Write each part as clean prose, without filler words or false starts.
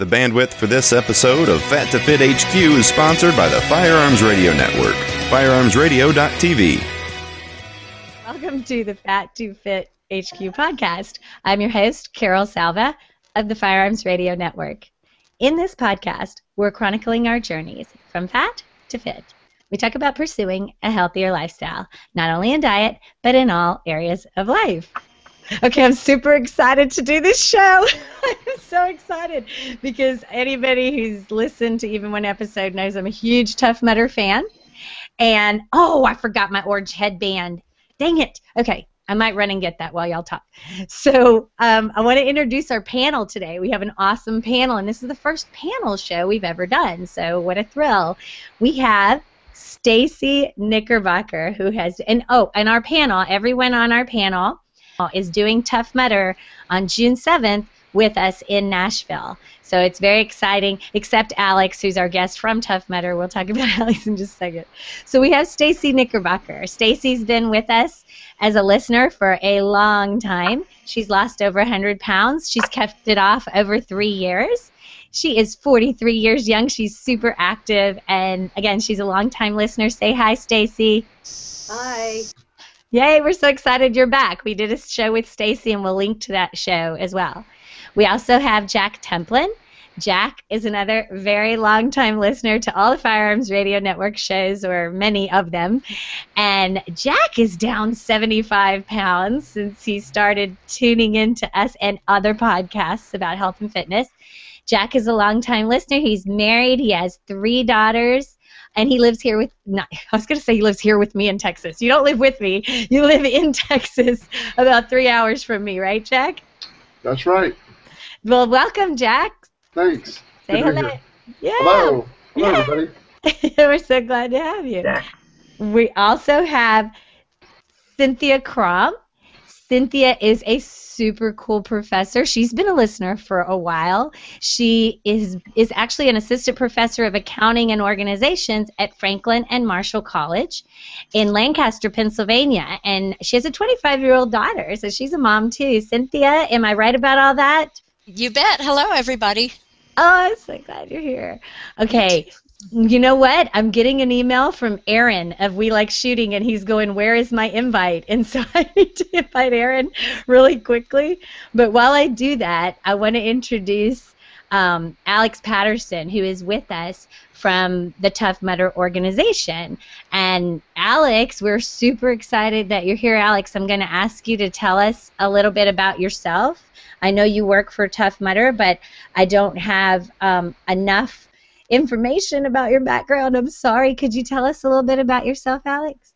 The bandwidth for this episode of Fat to Fit HQ is sponsored by the Firearms Radio Network, firearmsradio.tv. Welcome to the Fat to Fit HQ podcast. I'm your host, Carol Salva of the Firearms Radio Network. In this podcast, we're chronicling our journeys from fat to fit. We talk about pursuing a healthier lifestyle, not only in diet, but in all areas of life. Okay, I'm super excited to do this show. I'm so excited because anybody who's listened to even one episode knows I'm a huge Tough Mudder fan. And, oh, I forgot my orange headband. Dang it. Okay, I might run and get that while y'all talk. So I want to introduce our panel today. We have an awesome panel, and this is the first panel show we've ever done, so what a thrill. We have Stacy Knickerbocker, who has, and our panel, everyone on our panel is doing Tough Mudder on June 7th with us in Nashville. So it's very exciting, except Alex, who's our guest from Tough Mudder. We'll talk about Alex in just a second. So we have Stacy Knickerbocker. Stacy's been with us as a listener for a long time. She's lost over 100 pounds. She's kept it off over 3 years. She is 43 years young. She's super active. And, again, she's a long-time listener. Say hi, Stacy. Hi. Yay, we're so excited you're back. We did a show with Stacy, and we'll link to that show as well. We also have Jack Templin. Jack is another very long-time listener to all the Firearms Radio Network shows, or many of them. And Jack is down 75 pounds since he started tuning into us and other podcasts about health and fitness. Jack is a long-time listener. He's married. He has 3 daughters. And he lives here with, I was going to say he lives here with me in Texas. You don't live with me. You live in Texas, about 3 hours from me, right, Jack? That's right. Well, welcome, Jack. Thanks. Say hello. Yeah. Hello. Hello, yeah. everybody. We're so glad to have you. Yeah. We also have Cynthia Crom. Cynthia is a super cool professor. She's been a listener for a while. She is actually an assistant professor of accounting and organizations at Franklin and Marshall College in Lancaster, Pennsylvania. And she has a 25-year-old daughter, so she's a mom too. Cynthia, am I right about all that? You bet. Hello, everybody. Oh, I'm so glad you're here. Okay. You know what? I'm getting an email from Aaron of We Like Shooting, and he's going, where is my invite? And so I need to invite Aaron really quickly. But while I do that, I want to introduce Alex Patterson, who is with us from the Tough Mudder organization. And Alex, we're super excited that you're here. Alex, I'm going to ask you to tell us a little bit about yourself. I know you work for Tough Mudder, but I don't have enough information about your background. I'm sorry. Could you tell us a little bit about yourself, Alex?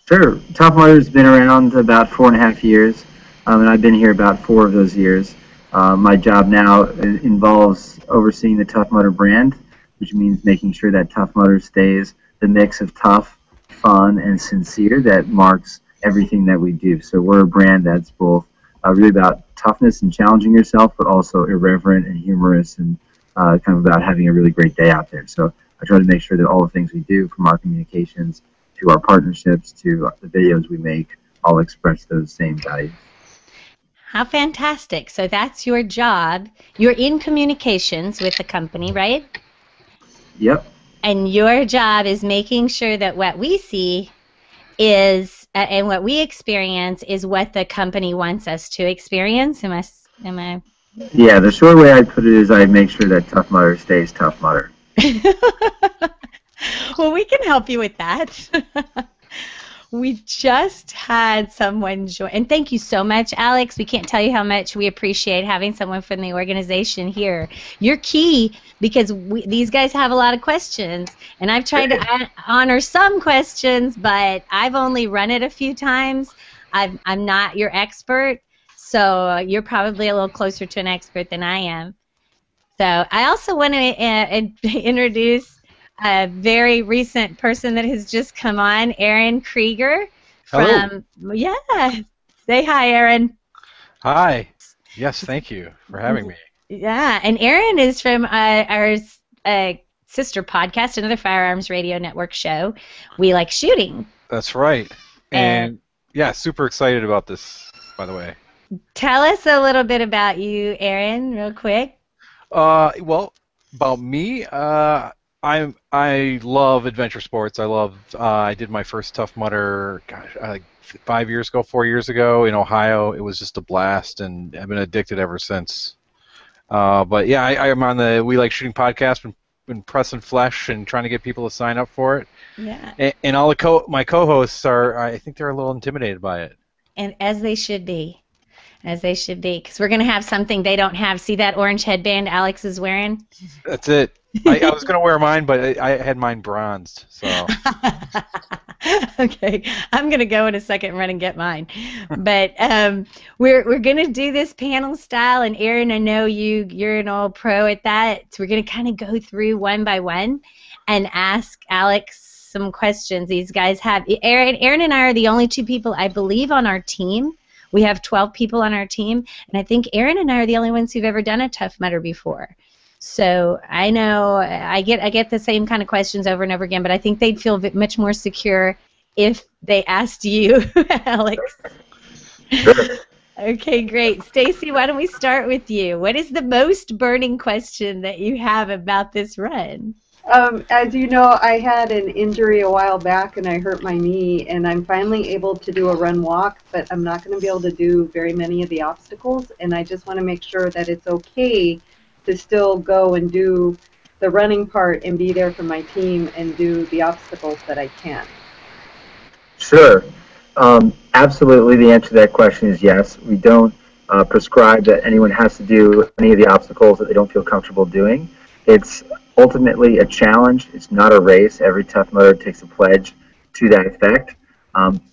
Sure. Tough Mudder's been around about 4.5 years, and I've been here about 4 of those years. My job now involves overseeing the Tough Mudder brand, which means making sure that Tough Mudder stays the mix of tough, fun, and sincere that marks everything that we do. So we're a brand that's both really about toughness and challenging yourself, but also irreverent and humorous and kind of about having a really great day out there. So I try to make sure that all the things we do, from our communications to our partnerships to the videos we make, all express those same values. How fantastic. So that's your job. You're in communications with the company, right? Yep. And your job is making sure that what we see is, and what we experience is what the company wants us to experience. Am I? Yeah, the short way I put it is I make sure that Tough Mudder stays Tough Mudder. Well, we can help you with that. We just had someone join, and thank you so much, Alex. We can't tell you how much we appreciate having someone from the organization here. You're key because these guys have a lot of questions, and I've tried to honor some questions, but I've only run it a few times. I'm not your expert. So you're probably a little closer to an expert than I am. So I also want to introduce a very recent person that has just come on, Aaron Krieger. Hello. Say hi, Aaron. Hi. Yes, thank you for having me. Yeah, and Aaron is from our sister podcast, another Firearms Radio Network show, We Like Shooting. That's right. And yeah, super excited about this, by the way. Tell us a little bit about you, Aaron, real quick. Well, about me, I love adventure sports. I did my first Tough Mudder, gosh, like 5 years ago, 4 years ago in Ohio. It was just a blast, and I've been addicted ever since. But yeah, I'm on the We Like Shooting podcast, been pressing flesh and trying to get people to sign up for it. Yeah. And all my co-hosts I think they're a little intimidated by it. And as they should be. As they should be, because we're going to have something they don't have. See that orange headband Alex is wearing? That's it. I was going to wear mine, but I had mine bronzed. So. Okay, I'm going to go in a second and run and get mine. But we're going to do this panel style, and Aaron, I know you're an old pro at that. So we're going to kind of go through one by one and ask Alex some questions. These guys have Aaron and I are the only two people I believe on our team. We have 12 people on our team, and I think Aaron and I are the only ones who've ever done a Tough Mudder before. So I know I get the same kind of questions over and over again, but I think they'd feel much more secure if they asked you, Alex. Sure. Okay, great. Stacy, why don't we start with you? What is the most burning question that you have about this run? As you know, I had an injury a while back and I hurt my knee, and I'm finally able to do a run walk, but I'm not going to be able to do very many of the obstacles, and I just want to make sure that it's okay to still go and do the running part and be there for my team and do the obstacles that I can. Sure. Absolutely, the answer to that question is yes. We don't prescribe that anyone has to do any of the obstacles that they don't feel comfortable doing. It's ultimately a challenge. It's not a race. Every Tough Mudder takes a pledge to that effect.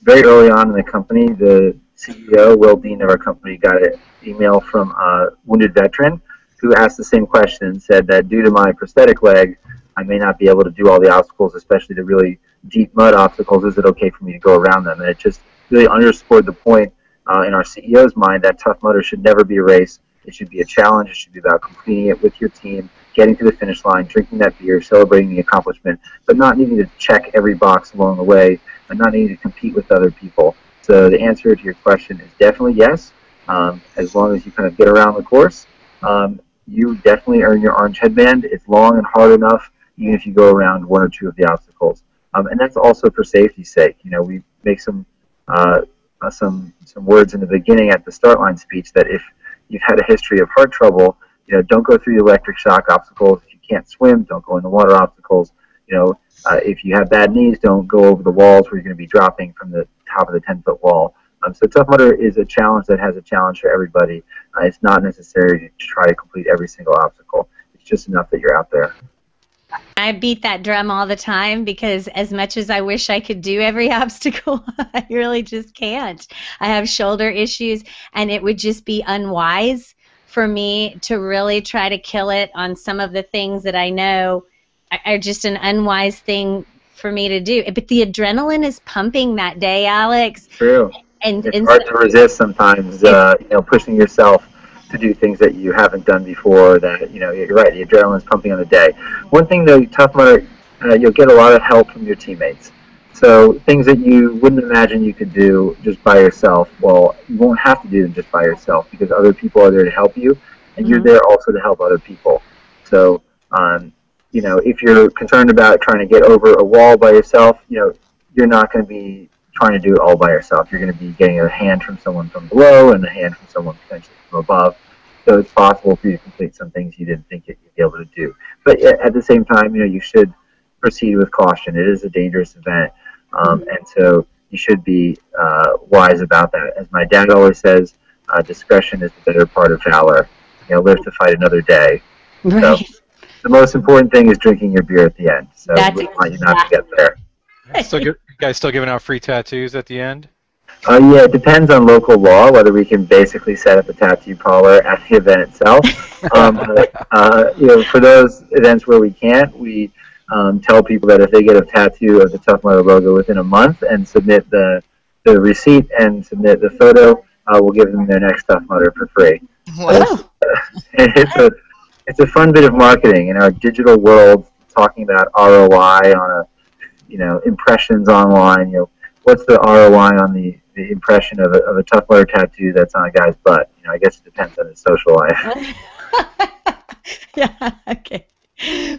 Very early on in the company, the CEO, Will Dean of our company, got an email from a wounded veteran who asked the same question and said that due to my prosthetic leg, I may not be able to do all the obstacles, especially the really deep mud obstacles. Is it okay for me to go around them? And it just really underscored the point in our CEO's mind that Tough Mudder should never be a race. It should be a challenge. It should be about completing it with your team, getting to the finish line, drinking that beer, celebrating the accomplishment, but not needing to check every box along the way and not needing to compete with other people. So the answer to your question is definitely yes. As long as you kind of get around the course, you definitely earn your orange headband. It's long and hard enough, even if you go around one or two of the obstacles. And that's also for safety's sake. You know, we make some words in the beginning at the start line speech that if you've had a history of heart trouble, you know, don't go through the electric shock obstacles. If you can't swim, don't go in the water obstacles. You know, if you have bad knees, don't go over the walls where you're going to be dropping from the top of the 10-foot wall. So Tough Mudder is a challenge that has a challenge for everybody. It's not necessary to try to complete every single obstacle. It's just enough that you're out there. I beat that drum all the time because as much as I wish I could do every obstacle, I really just can't. I have shoulder issues, and it would just be unwise for me to really try to kill it on some of the things that I know are just an unwise thing for me to do. But the adrenaline is pumping that day, Alex. True. And it's hard to resist sometimes, pushing yourself to do things that you haven't done before. That, you know, you're right, the adrenaline's pumping on the day. One thing though, Tough Mudder, you'll get a lot of help from your teammates. So things that you wouldn't imagine you could do just by yourself, well, you won't have to do them just by yourself because other people are there to help you, and you're there also to help other people. So, you know, if you're concerned about trying to get over a wall by yourself, you know, you're not going to be trying to do it all by yourself. You're going to be getting a hand from someone from below and a hand from someone potentially from above. So it's possible for you to complete some things you didn't think you'd be able to do. But at the same time, you know, you should proceed with caution. It is a dangerous event, and so you should be wise about that. As my dad always says, discretion is the better part of valor. You know, live to fight another day. right. So the most important thing is drinking your beer at the end. So we want you not to get there. You guys still giving out free tattoos at the end? Yeah, it depends on local law whether we can basically set up a tattoo parlor at the event itself. You know, for those events where we can't, we tell people that if they get a tattoo of the Tough Mudder logo within a month and submit the receipt and submit the photo, we'll give them their next Tough Mudder for free. Wow. And it's a fun bit of marketing in our digital world, talking about ROI on impressions online. You know, what's the ROI on the impression of a Tough Mudder tattoo that's on a guy's butt? You know, I guess it depends on his social life. Yeah, okay.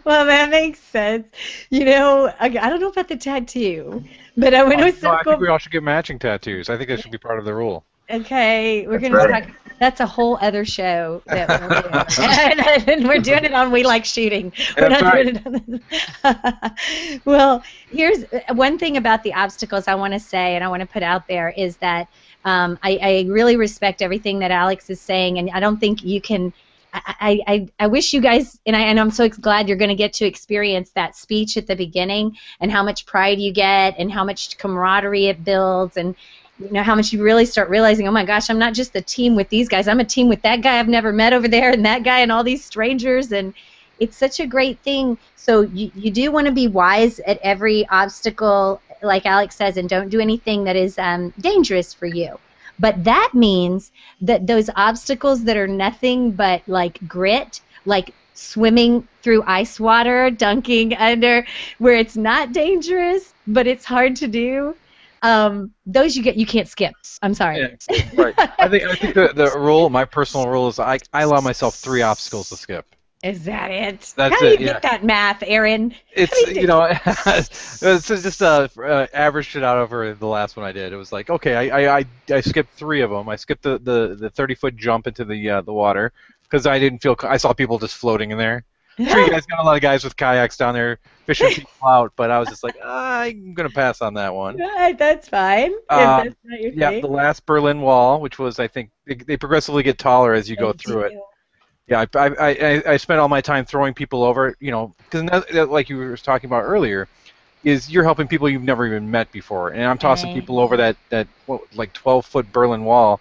Well, that makes sense. You know, I don't know about the tattoo, but when it was No, so I think we cool. all should get matching tattoos. I think that should be part of the rule. Okay, we're That's going to right. talk. That's a whole other show that we'll do. And we're doing it on We Like Shooting. We're That's not right. doing it on this. Well, here's one thing about the obstacles I want to say and I want to put out there is that I really respect everything that Alex is saying, and I don't think you can. I wish you guys, and I'm so glad you're going to get to experience that speech at the beginning and how much pride you get and how much camaraderie it builds and you know how much you really start realizing, oh my gosh, I'm not just a team with these guys, I'm a team with that guy I've never met over there and that guy and all these strangers, and it's such a great thing. So you do want to be wise at every obstacle, like Alex says, and don't do anything that is dangerous for you. But that means that those obstacles that are nothing but like grit, like swimming through ice water, dunking under, where it's not dangerous, but it's hard to do, those you can't skip. I'm sorry. Yeah, right. I think the rule, my personal rule, is I allow myself 3 obstacles to skip. Is that it? That's How do you it, get that math, Aaron? It's How do you do- it's just averaged it out over the last one I did. It was like, okay, I skipped 3 of them. I skipped the 30-foot jump into the water because I didn't feel I saw people just floating in there. I'm sure you guys got a lot of guys with kayaks down there fishing people out, but I was just like, I'm gonna pass on that one. Right, that's fine. If that's not your Yeah, thing. the last Berlin Wall, which was, I think, they progressively get taller as you go through it. Yeah, I spent all my time throwing people over, you know, because like you were talking about earlier, is you're helping people you've never even met before, and I'm tossing people over that like 12-foot Berlin Wall,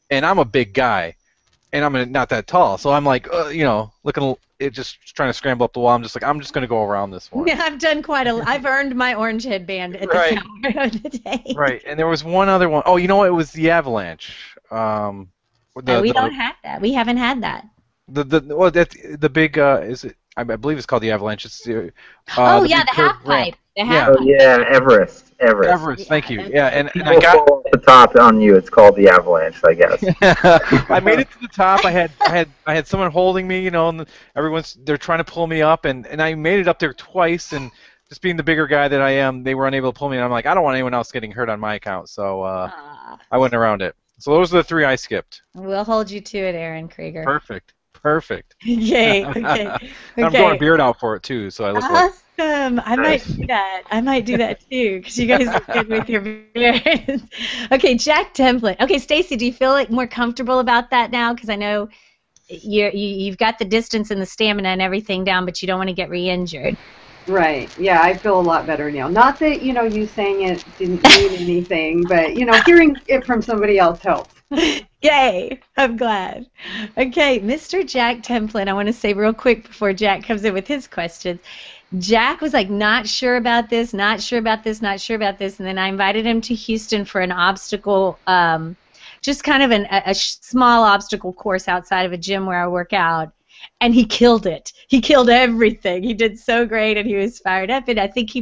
and I'm a big guy, and I'm not that tall, so I'm like, you know, looking just trying to scramble up the wall. I'm just like, I'm just gonna go around this one. Yeah, I've done I've earned my orange headband at Right. this hour of the day. Right, and there was one other one. Oh, you know what? It was the avalanche. We don't have that. We haven't had that. The big is it? I believe it's called the avalanche. It's the Oh the yeah, big the curved half ramp. pipe. The Yeah. half Oh pipe. yeah, Everest. Everest, thank you. Yeah, and People I got. fall off the top on you. It's called the avalanche, I guess. I made it to the top. I had someone holding me, you know, and they're trying to pull me up, and I made it up there twice, and just being the bigger guy that I am, they were unable to pull me, and I'm like, I don't want anyone else getting hurt on my account, so I went around it. So those are the 3 I skipped. We'll hold you to it, Aaron Krieger. Perfect. Yay. Okay. And I'm growing a beard out for it too, so I look like. Awesome. I might do that. I might do that too, because you guys are good with your beards. Okay, Jack Templin. Okay, Stacy, do you feel like more comfortable about that now? Because I know you've got the distance and the stamina and everything down, but you don't want to get re-injured. Right. Yeah, I feel a lot better now. Not that, you know, you saying it didn't mean anything, but, you know, hearing it from somebody else helps. Yay! I'm glad. Okay, Mr. Jack Templin, I want to say real quick before Jack comes in with his questions. Jack was like, not sure about this, not sure about this, not sure about this, and then I invited him to Houston for an obstacle, just kind of a small obstacle course outside of a gym where I work out. And he killed it. He killed everything. He did so great, and he was fired up. And I think he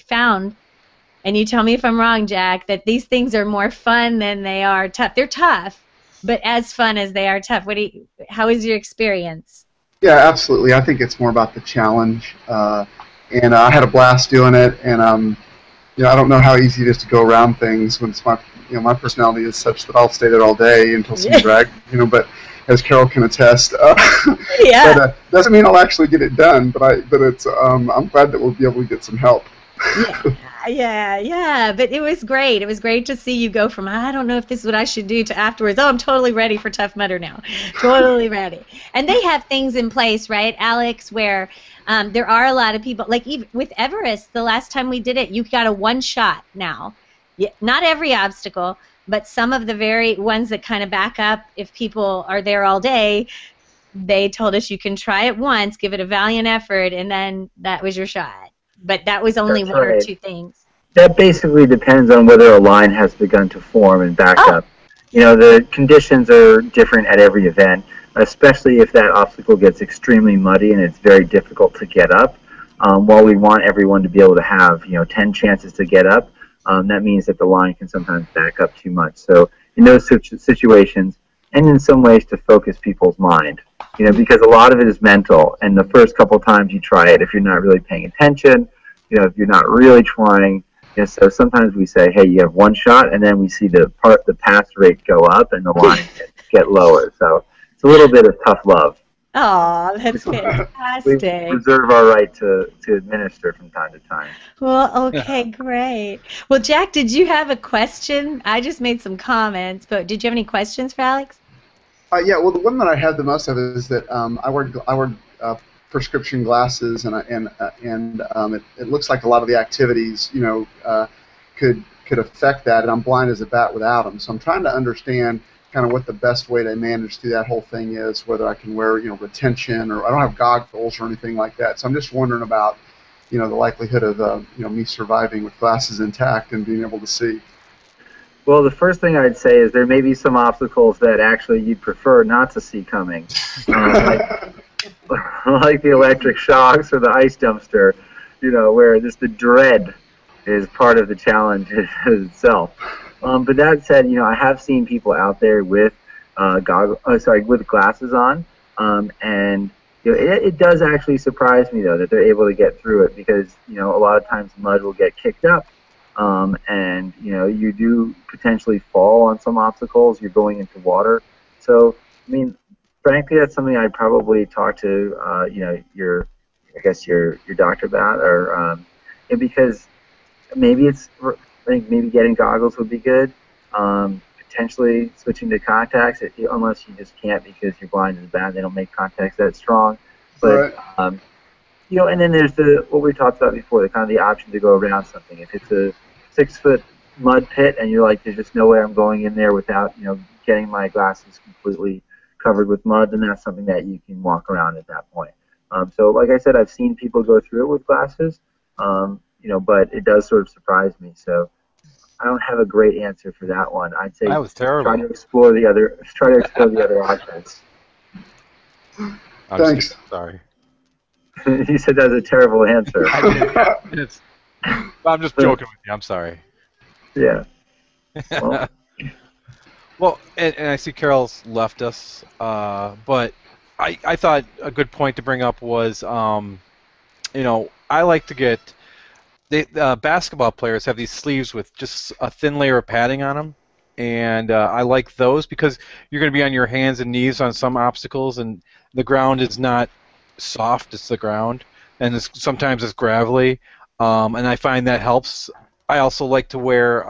found, and you tell me if I'm wrong, Jack, that these things are more fun than they are tough. They're tough, but as fun as they are tough. How is your experience? Yeah, absolutely. I think it's more about the challenge, and I had a blast doing it. And you know, I don't know how easy it is to go around things when it's my personality is such that I'll stay there all day until someone drags, you know. But as Carol can attest, Yeah. but doesn't mean I'll actually get it done. But it's I'm glad that we'll be able to get some help. Yeah, but it was great. It was great to see you go from, I don't know if this is what I should do, to afterwards, oh, I'm totally ready for Tough Mudder now. Totally ready. And they have things in place, right, Alex, where there are a lot of people, like even with Everest, the last time we did it, you got a one shot now. Not every obstacle, but some of the very ones that kind of back up if people are there all day, they told us you can try it once, give it a valiant effort, and then that was your shot. But that was only That's one or right. 2 things. That basically depends on whether a line has begun to form and back up. You know, the conditions are different at every event, especially if that obstacle gets extremely muddy and it's very difficult to get up. While we want everyone to be able to have, 10 chances to get up, that means that the line can sometimes back up too much. So in those situations, and in some ways to focus people's mind, because a lot of it is mental. And the first couple times you try it, if you're not really paying attention, if you're not really trying, so sometimes we say, hey, you have one shot, and then we see the pass rate go up and the line get lower. So it's a little bit of tough love. Oh, that's fantastic. We reserve our right to administer from time to time. Well, okay, great. Well, Jack, did you have a question? I just made some comments, but did you have any questions for Alex? Yeah, well, the one that I had the most of is that I wear prescription glasses, and it looks like a lot of the activities, could affect that, and I'm blind as a bat without them. So I'm trying to understand kind of what the best way to manage through that whole thing is, whether I can wear, retention, or I don't have goggles or anything like that. So I'm just wondering about, the likelihood of, me surviving with glasses intact and being able to see. Well, the first thing I'd say is there may be some obstacles that actually you'd prefer not to see coming, like the electric shocks or the ice dumpster, where just the dread is part of the challenge itself. But that said, I have seen people out there with with glasses on, and it does actually surprise me though that they're able to get through it, because a lot of times mud will get kicked up, and you do potentially fall on some obstacles. You're going into water, so frankly, that's something I'd probably talk to your doctor about, or because maybe maybe getting goggles would be good. Potentially switching to contacts, unless you just can't because you're blind as a bat. They don't make contacts that strong. But right. And then there's what we talked about before, the option to go around something. If it's a 6-foot mud pit and you're like, there's just no way I'm going in there without getting my glasses completely covered with mud, then that's something that you can walk around at that point. So like I said, I've seen people go through it with glasses. But it does sort of surprise me. So I don't have a great answer for that one. I'd say that was terrible. Try to explore the other options. Thanks. Sorry. You said that was a terrible answer. I'm just joking with you. I'm sorry. Yeah. Well, and I see Carol's left us, but I thought a good point to bring up was, I like to get. Basketball players have these sleeves with just a thin layer of padding on them, and I like those because you're going to be on your hands and knees on some obstacles, and the ground is not soft, it's the ground, and sometimes it's gravelly, and I find that helps. I also like to wear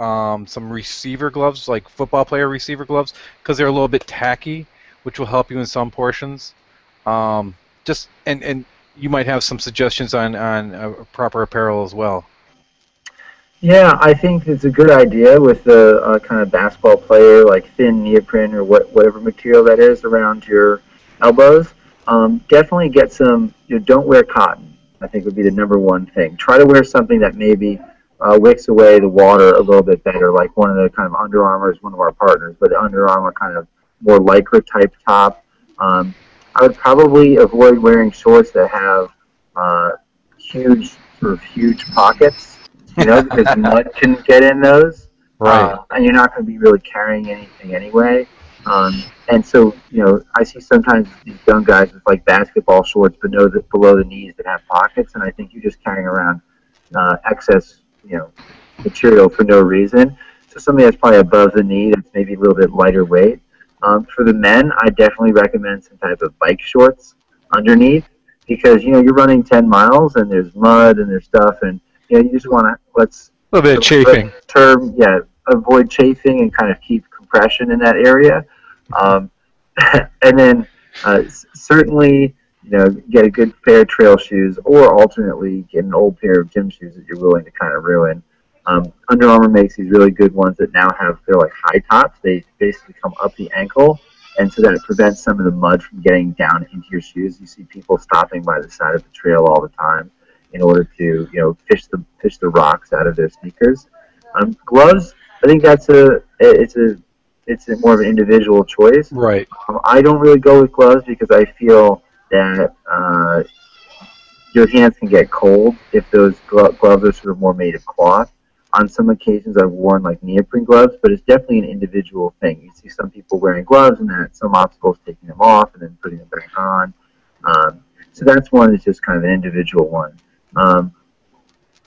some receiver gloves, like football player receiver gloves, because they're a little bit tacky, which will help you in some portions. And you might have some suggestions on proper apparel as well. Yeah, I think it's a good idea with the kind of basketball player, like thin neoprene or whatever material that is around your elbows. Definitely get some, don't wear cotton, I think would be the number one thing. Try to wear something that maybe wicks away the water a little bit better, like one of the kind of Under Armour is one of our partners, but the Under Armour kind of more Lycra type top. I would probably avoid wearing shorts that have huge pockets, because mud can get in those. Right. And you're not going to be really carrying anything anyway. And so, I see sometimes these young guys with like basketball shorts, but below the knees that have pockets, and I think you're just carrying around excess, material for no reason. So something that's probably above the knee, that's maybe a little bit lighter weight. For the men, I definitely recommend some type of bike shorts underneath, because you're running 10 miles and there's mud and there's stuff, and you just want to a little bit of chafing. Avoid chafing and kind of keep compression in that area, and then certainly get a good pair of trail shoes, or alternately get an old pair of gym shoes that you're willing to kind of ruin. Under Armour makes these really good ones that now they're like high tops. They basically come up the ankle, and so that it prevents some of the mud from getting down into your shoes. You see people stopping by the side of the trail all the time in order to fish the rocks out of their sneakers. Gloves, I think it's more of an individual choice. Right. I don't really go with gloves because I feel that your hands can get cold if those gloves are sort of more made of cloth. On some occasions, I've worn like neoprene gloves, but it's definitely an individual thing. You see some people wearing gloves, and then at some obstacles taking them off and then putting them back on. So that's one that's just kind of an individual one.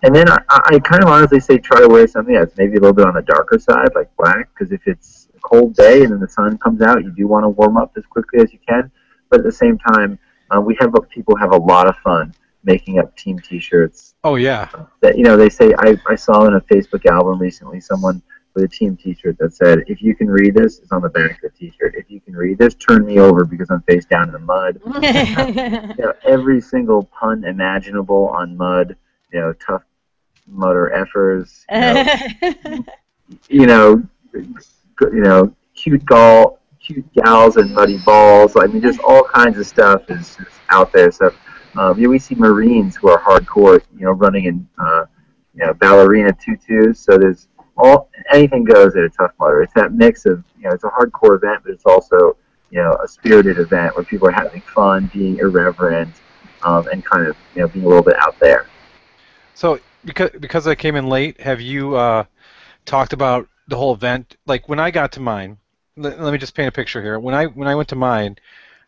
And then I kind of honestly say try to wear something that's maybe a little bit on the darker side, like black, because if it's a cold day and then the sun comes out, you do want to warm up as quickly as you can. But at the same time, people have a lot of fun making up team T-shirts. Oh yeah. That they say I saw in a Facebook album recently someone with a team T-shirt that said, "If you can read this," it's on the back of the T-shirt. "If you can read this, turn me over because I'm face down in the mud." Every single pun imaginable on mud. Tough Mudder effers. Cute gals and muddy balls. I mean, just all kinds of stuff is out there. So, we see Marines who are hardcore, running in, ballerina tutus. So there's anything goes at a Tough Mudder. It's that mix of, it's a hardcore event, but it's also, a spirited event where people are having fun, being irreverent, and kind of, being a little bit out there. So, because I came in late, have you talked about the whole event? Like when I got to mine, let me just paint a picture here. When I went to mine,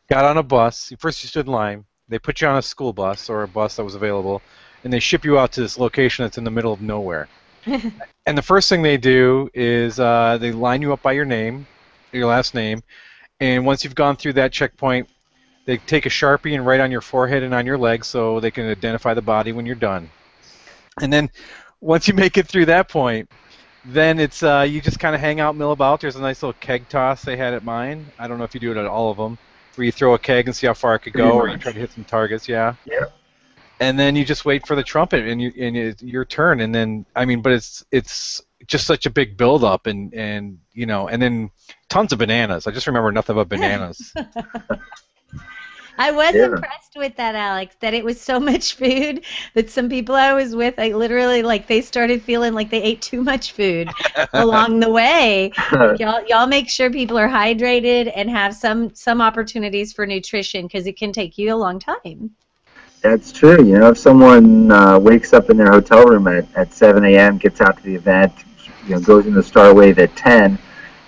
got on a bus. First you stood in line. They put you on a school bus or a bus that was available, and they ship you out to this location that's in the middle of nowhere. And the first thing they do is they line you up by your name, your last name, and once you've gone through that checkpoint, they take a Sharpie and write on your forehead and on your legs so they can identify the body when you're done. And then once you make it through that point, then it's you just kind of hang out, mill about. There's a nice little keg toss they had at mine. I don't know if you do it at all of them, where you throw a keg and see how far it could go, or you try to hit some targets. Yeah. Yeah. And then you just wait for the trumpet and it's your turn. And then but it's just such a big build up and then tons of bananas. I just remember nothing but bananas. I was impressed with that, Alex, that it was so much food that some people I was with, literally, they started feeling like they ate too much food along the way. Y'all make sure people are hydrated and have some opportunities for nutrition because it can take you a long time. That's true. If someone wakes up in their hotel room at 7 a.m., gets out to the event, goes into the start wave at 10,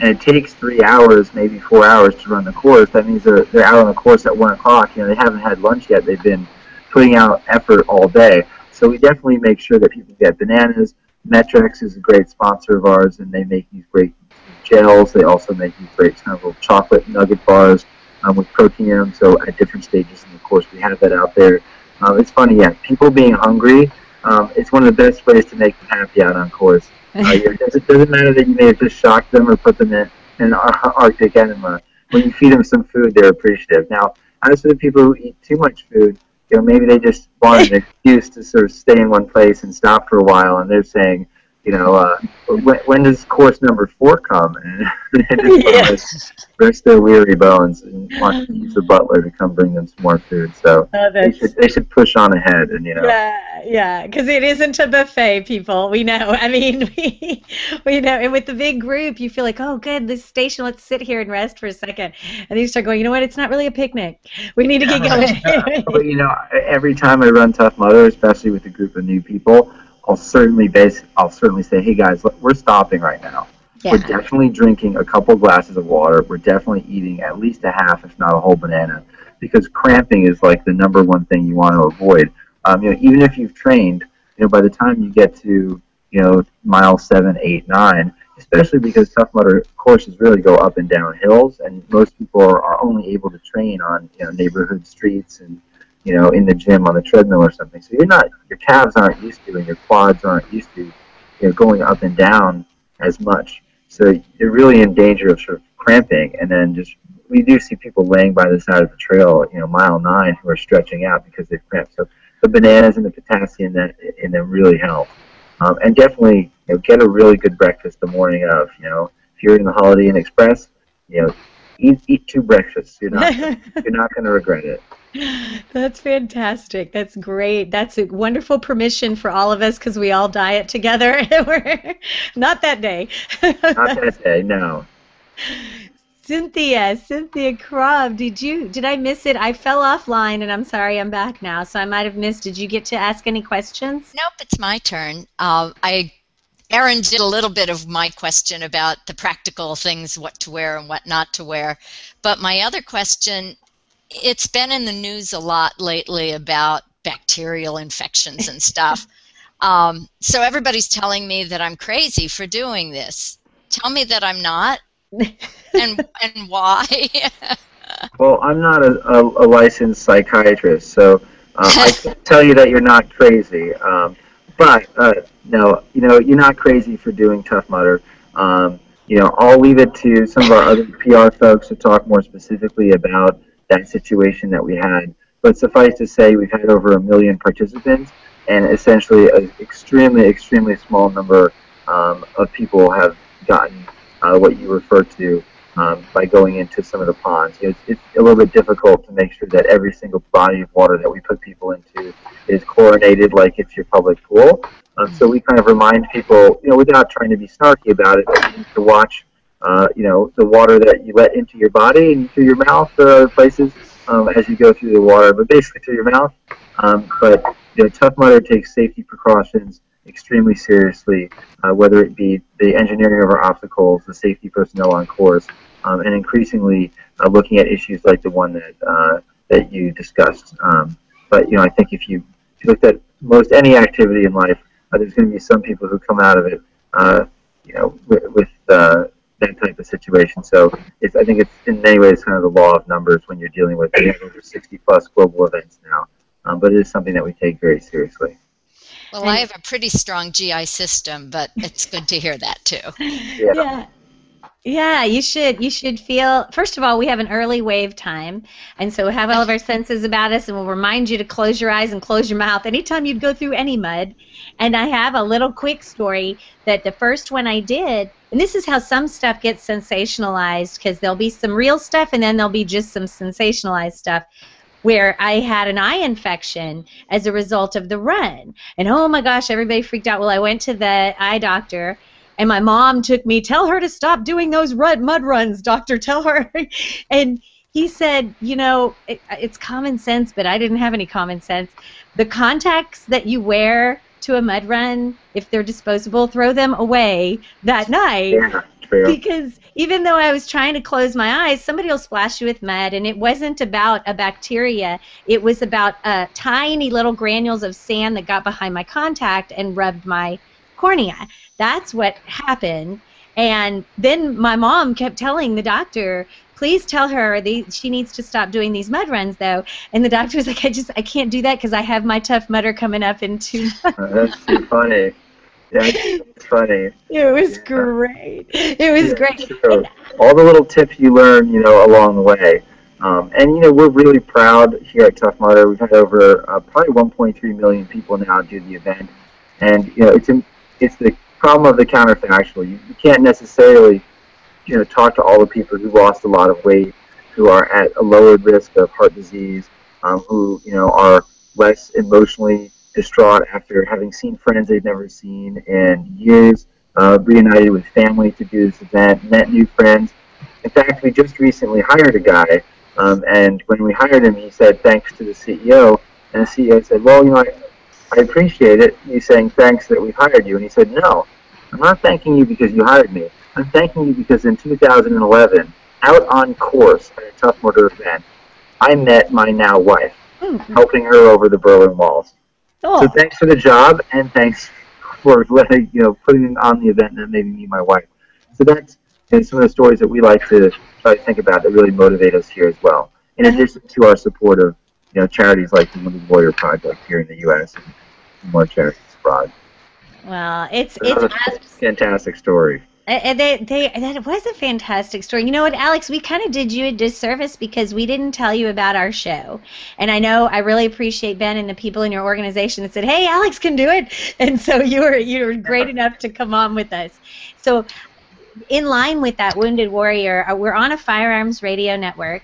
and it takes 3 hours, maybe 4 hours to run the course. That means they're out on the course at 1 o'clock. They haven't had lunch yet. They've been putting out effort all day. So we definitely make sure that people get bananas. Metrex is a great sponsor of ours, and they make these great gels. They also make these great kind of little chocolate nugget bars with protein in them. So at different stages in the course, we have that out there. It's funny, people being hungry, it's one of the best ways to make them happy out on course. It doesn't matter that you may have just shocked them or put them in an Arctic enema. When you feed them some food, they're appreciative. Now, as for the people who eat too much food, maybe they just want an excuse to sort of stay in one place and stop for a while, and they're saying, when does course number 4 come? And they just rest their weary bones and want to use the butler to come bring them some more food. So they should push on ahead. And Yeah, because it isn't a buffet, people. We know. I mean, we know. And with the big group, you feel like, oh, good, this station, let's sit here and rest for a second. And then you start going, you know what? It's not really a picnic. We need to get going. But every time I run Tough Mudder, especially with a group of new people, I'll certainly say, hey guys, look, we're stopping right now. Yeah. We're definitely drinking a couple glasses of water. We're definitely eating at least a half, if not a whole banana, because cramping is like the number one thing you want to avoid. Even if you've trained, by the time you get to mile 7, 8, 9, especially because Tough Mudder courses really go up and down hills, and most people are only able to train on neighborhood streets and in the gym on the treadmill or something. So your calves aren't used to, and your quads aren't used to, going up and down as much. So you're really in danger of sort of cramping. And then we do see people laying by the side of the trail, mile 9, who are stretching out because they've cramped. So the bananas and the potassium in them really help. And definitely, get a really good breakfast the morning of. If you're in the Holiday Inn Express, eat 2 breakfasts. You're not going to regret it. That's fantastic. That's great. That's a wonderful permission for all of us because we all diet together. Not that day. Not that day, no. Cynthia Krob, did I miss it? I fell offline, and I'm sorry, I'm back now, so I might have missed. Did you get to ask any questions? Nope, it's my turn. I Erin did a little bit of my question about the practical things, what to wear and what not to wear. But my other question, it's been in the news a lot lately about bacterial infections and stuff. So everybody's telling me that I'm crazy for doing this. Tell me that I'm not, and why. Well, I'm not a licensed psychiatrist, so I can't tell you that you're not crazy. But no, you're not crazy for doing Tough Mudder. I'll leave it to some of our other PR folks to talk more specifically about that situation that we had. But suffice to say, we've had over 1 million participants, and essentially an extremely, extremely small number of people have gotten what you refer to by going into some of the ponds. It's a little bit difficult to make sure that every single body of water that we put people into is chlorinated like it's your public pool. So we kind of remind people, without trying to be snarky about it, that you need to watch, the water that you let into your body and through your mouth or other places as you go through the water, but basically through your mouth. But Tough Mudder takes safety precautions extremely seriously, whether it be the engineering of our obstacles, the safety personnel on course, and increasingly looking at issues like the one that you discussed. But I think if you looked at most any activity in life, there's going to be some people who come out of it, with that type of situation. So I think it's in many ways kind of the law of numbers when you're dealing with over 60+ global events now. But it is something that we take very seriously. Well, I have a pretty strong GI system, but it's good to hear that too. Yeah, you should feel, first of all, we have an early wave time, and so we have all of our senses about us, and we'll remind you to close your eyes and close your mouth anytime you'd go through any mud. And I have a little quick story that the first one I did, and this is how some stuff gets sensationalized, because there'll be some real stuff and then there'll be just some sensationalized stuff, where I had an eye infection as a result of the run. And oh my gosh, everybody freaked out. Well, I went to the eye doctor, and my mom took me, tell her to stop doing those mud runs, doctor, tell her. And he said, it's common sense, but I didn't have any common sense. The contacts that you wear to a mud run, if they're disposable, throw them away that night. Yeah, true. Because even though I was trying to close my eyes, somebody will splash you with mud, and it wasn't about a bacteria. It was about tiny little granules of sand that got behind my contact and rubbed my cornea. That's what happened. And then my mom kept telling the doctor, please tell her she needs to stop doing these mud runs, though. And the doctor was like, I can't do that because I have my Tough Mudder coming up in 2 months. That's too funny. Yeah, it's funny. It was great. It was great. So all the little tips you learn, along the way. And, we're really proud here at Tough Mudder. We've had over probably 1.3 million people now do the event. And, it's the problem of the counterfactual. You can't necessarily, talk to all the people who lost a lot of weight, who are at a lowered risk of heart disease, who, are less emotionally distraught after having seen friends they've never seen in years, reunited with family to do this event, met new friends. In fact, we just recently hired a guy, and when we hired him, he said thanks to the CEO, and the CEO said, well, I appreciate it, you saying thanks that we hired you. And he said, no, I'm not thanking you because you hired me. I'm thanking you because in 2011, out on course at a Tough Mudder event, I met my now wife, helping her over the Berlin Walls. Oh. So thanks for the job, and thanks for letting, putting on the event that made me meet my wife. So that's some of the stories that we like to try to think about that really motivate us here as well, in addition to our support of charities like the Wounded Warrior Project here in the U.S. and more charities abroad. Well, it's a fantastic story. That was a fantastic story. You know what, Alex? We kind of did you a disservice because we didn't tell you about our show. And I know I really appreciate Ben and the people in your organization that said, "Hey, Alex can do it," and so you were great enough to come on with us. So, in line with that, Wounded Warrior, we're on a Firearms Radio Network.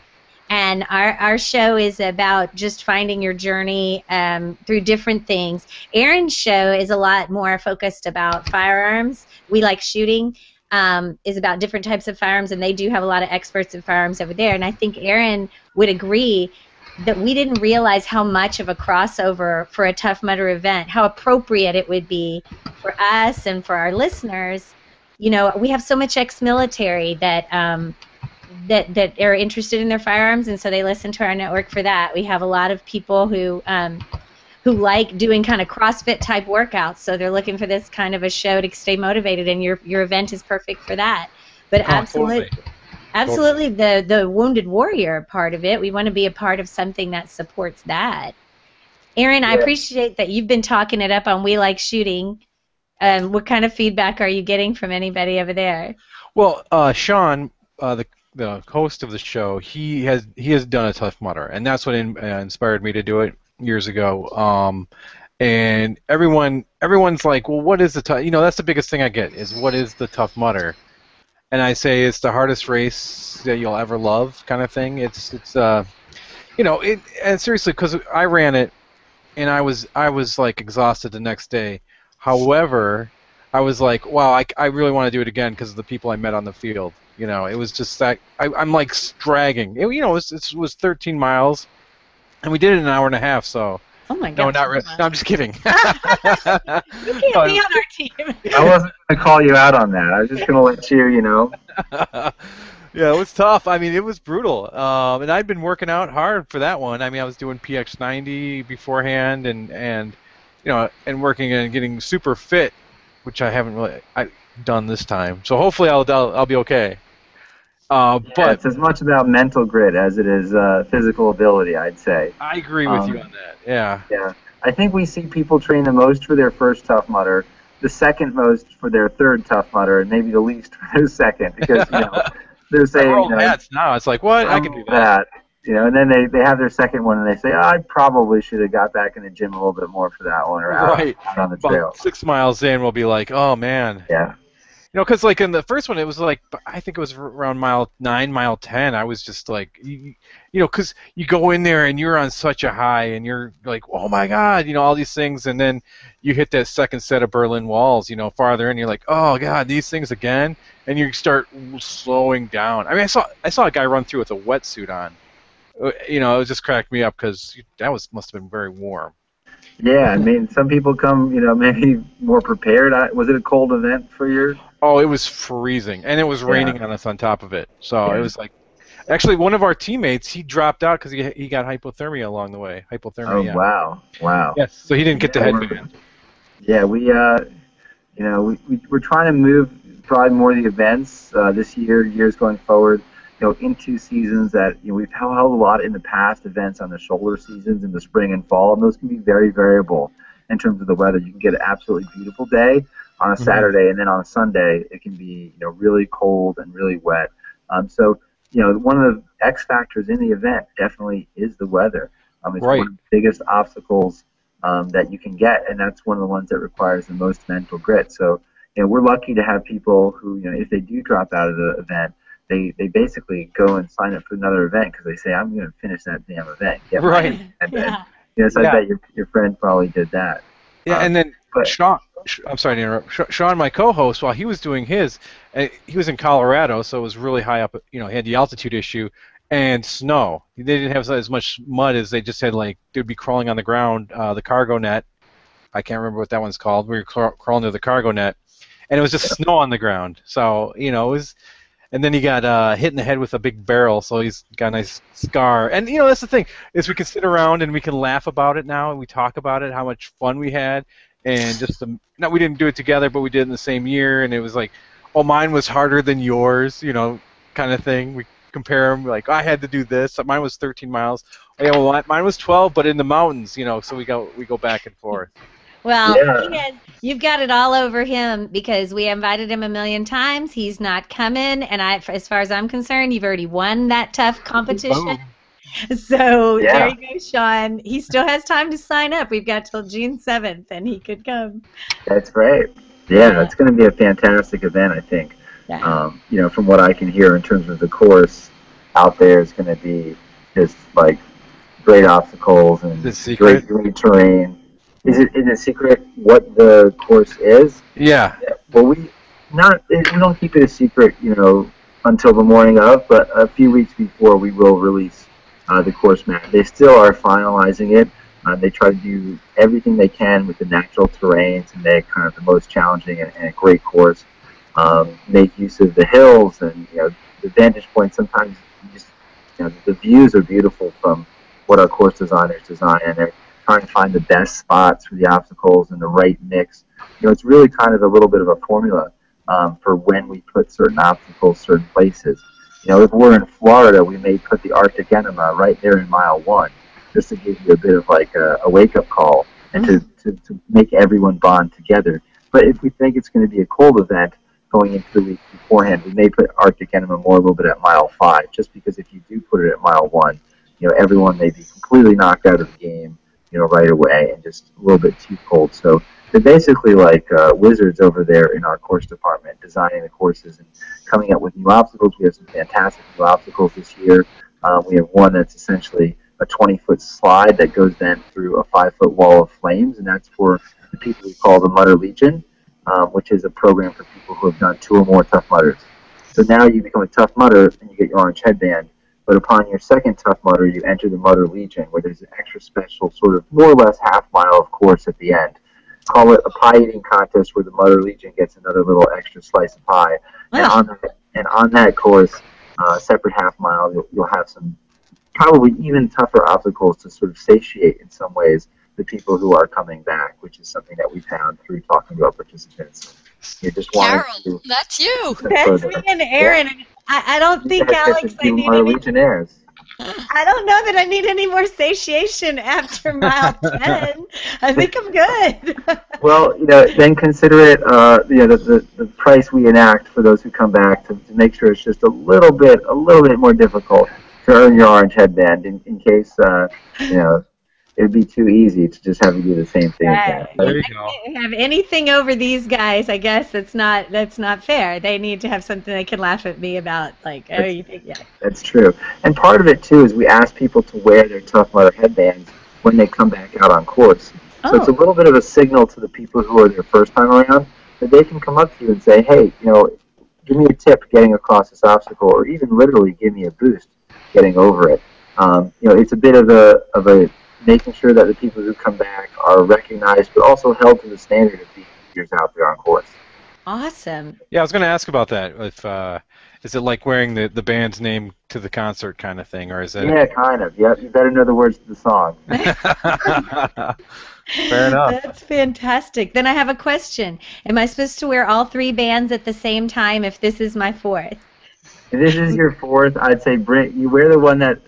And our show is about just finding your journey through different things. Erin's show is a lot more focused about firearms. We like shooting, is about different types of firearms, and they do have a lot of experts in firearms over there. And I think Erin would agree that we didn't realize how much of a crossover for a Tough Mudder event, how appropriate it would be for us and for our listeners. You know, we have so much ex-military that that are interested in their firearms, and so they listen to our network for that. We have a lot of people who like doing kind of CrossFit type workouts, so they're looking for this kind of a show to stay motivated, and your event is perfect for that. But absolutely, the wounded warrior part of it, we want to be a part of something that supports that. Aaron, I appreciate that you've been talking it up on We Like Shooting. What kind of feedback are you getting from anybody over there? Well, Sean, the host of the show, he has done a Tough Mudder, and that's what inspired me to do it years ago. And everyone's like, well, what is the tough? You know, that's the biggest thing I get is what is the Tough Mudder? And I say it's the hardest race that you'll ever love, kind of thing. It's you know, and seriously, because I ran it, and I was like exhausted the next day. However, I was like, wow, I really want to do it again because of the people I met on the field. You know, it was just that I'm like dragging. It was 13 miles, and we did it in an hour and a half. So. Oh my God! No, not really. No, I'm just kidding. You can't be on our team. I wasn't going to call you out on that. I was just going to let you, you know. Yeah, it was tough. I mean, it was brutal. And I'd been working out hard for that one. I mean, I was doing PX90 beforehand, and you know, and working and getting super fit, which I haven't really done this time. So hopefully I'll be okay. But it's as much about mental grit as it is physical ability, I'd say. I agree with you on that. Yeah. Yeah. I think we see people train the most for their first Tough Mudder, the second most for their third Tough Mudder, and maybe the least for their second, because you know they're saying, you know, now it's like, what? I can do that. You know, and then they have their second one, and they say, I probably should have got back in the gym a little bit more for that one, or out on the trail. About 6 miles in, we'll be like, oh man. Yeah. You know, because like in the first one, it was like, I think it was around mile 9, mile 10. I was just like, you know, because you go in there and you're on such a high, and you're like, oh my God, you know, all these things, and then you hit that second set of Berlin walls, you know, farther in, you're like, oh God, these things again, and you start slowing down. I mean, I saw a guy run through with a wetsuit on. You know, it just cracked me up because that must have been very warm. Yeah, I mean, some people come, you know, maybe more prepared. Was it a cold event for your? Oh, it was freezing, and it was raining on us on top of it. So it was like, actually, one of our teammates, he dropped out because he got hypothermia along the way. Hypothermia. Oh, wow. Yes, so he didn't get the headband. Yeah, you know, we're trying to move probably more of the events this year, years going forward, you know, into seasons that, you know, we've held a lot in the past, events on the shoulder seasons in the spring and fall, and those can be very variable in terms of the weather. You can get an absolutely beautiful day on a Saturday, and then on a Sunday it can be, you know, really cold and really wet. So, you know, one of the X factors in the event definitely is the weather. It's one of the biggest obstacles that you can get, and that's one of the ones that requires the most mental grit. So, you know, we're lucky to have people who, you know, if they do drop out of the event, they basically go and sign up for another event because they say, I'm going to finish that damn event. And you know, so I bet your friend probably did that. Yeah, and then Sean, I'm sorry to interrupt. Sean, my co-host, while he was doing his, he was in Colorado, so it was really high up. You know, he had the altitude issue and snow. They didn't have as much mud as they just had. Like they'd be crawling on the ground, the cargo net. I can't remember what that one's called. We were crawling to the cargo net, and it was just snow on the ground. So you know, it was. And then he got hit in the head with a big barrel, so he's got a nice scar. And you know, that's the thing is we can sit around and we can laugh about it now, and we talk about it, how much fun we had, and just we didn't do it together, but we did it in the same year, and it was like, oh, mine was harder than yours, you know, kind of thing. We compare them, like, I had to do this. Mine was 13 miles. Oh, yeah, well, mine was 12, but in the mountains, you know. So we go back and forth. Well, you've got it all over him because we invited him a million times. He's not coming, and as far as I'm concerned, you've already won that tough competition. So there you go, Sean. He still has time to sign up. We've got till June 7th, and he could come. That's great. Yeah, it's going to be a fantastic event, I think. Yeah. You know, from what I can hear in terms of the course out there, is going to be just like great obstacles and great terrain. Is it secret what the course is? Yeah. Well, we don't keep it a secret, you know, until the morning of, but a few weeks before we will release the course map. They still are finalizing it. They try to do everything they can with the natural terrain to make kind of the most challenging and a great course. Make use of the hills and the vantage point. Sometimes the views are beautiful from what our course designers design, and they're trying to find the best spots for the obstacles and the right mix. It's really kind of a little bit of a formula for when we put certain obstacles certain places. If we're in Florida, we may put the Arctic Enema right there in mile 1, just to give you a bit of like a wake-up call and to make everyone bond together. But if we think it's going to be a cold event going into the week beforehand, we may put Arctic Enema more a little bit at mile 5, just because if you do put it at mile 1, everyone may be completely knocked out of the game, right away and just a little bit too cold. So they're basically like wizards over there in our course department, designing the courses and coming up with new obstacles. We have some fantastic new obstacles this year. We have one that's essentially a 20-foot slide that goes then through a 5-foot wall of flames, and that's for the people we call the Mudder Legion, which is a program for people who have done 2 or more Tough Mudders. So now you become a Tough Mudder and you get your orange headband, but upon your second Tough Mudder, you enter the Mudder Legion, where there's an extra special sort of more or less half mile of course at the end. Call it a pie eating contest, where the Mudder Legion gets another little extra slice of pie. Wow. And on that course, separate half mile, you'll have some probably even tougher obstacles to sort of satiate in some ways the people who are coming back, which is something that we found through talking to our participants. You just Carol, that's you. That's me and Aaron. Yeah. I don't think, Alex, I need any. Legionnaires. I don't know that I need any more satiation after mile 10. I think I'm good. Well, then consider it, the price we enact for those who come back to make sure it's just a little bit more difficult to earn your orange headband in case, it would be too easy to just have you do the same thing again. There you go. I can't have anything over these guys. I guess that's not fair. They need to have something they can laugh at me about. Like, you think, yeah. That's true. And part of it too is we ask people to wear their Tough Mudder headbands when they come back out on course. So it's a little bit of a signal to the people who are their first time around that they can come up to you and say, hey, give me a tip getting across this obstacle, or even literally give me a boost getting over it. It's a bit of a making sure that the people who come back are recognized, but also held to the standard of being leaders out there on course. Awesome. Yeah, I was going to ask about that. If is it like wearing the band's name to the concert kind of thing, or is it? Yeah, kind of. Yep, you better know the words to the song. Fair enough. That's fantastic. Then I have a question. Am I supposed to wear all 3 bands at the same time if this is my 4th? If this is your 4th, I'd say you wear the one that.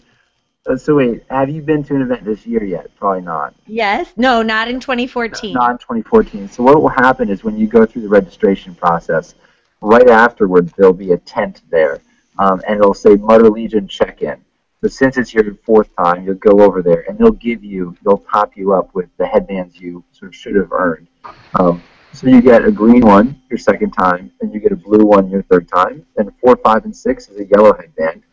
So wait, have you been to an event this year yet? Probably not. Yes. No, not in 2014. Not in 2014. So what will happen is when you go through the registration process, right afterwards there'll be a tent there, and it'll say Mudder Legion check-in. So since it's your 4th time, you'll go over there, and they'll top you up with the headbands you sort of should have earned. So you get a green one your 2nd time, and you get a blue one your 3rd time, and 4, 5, and 6 is a yellow headband.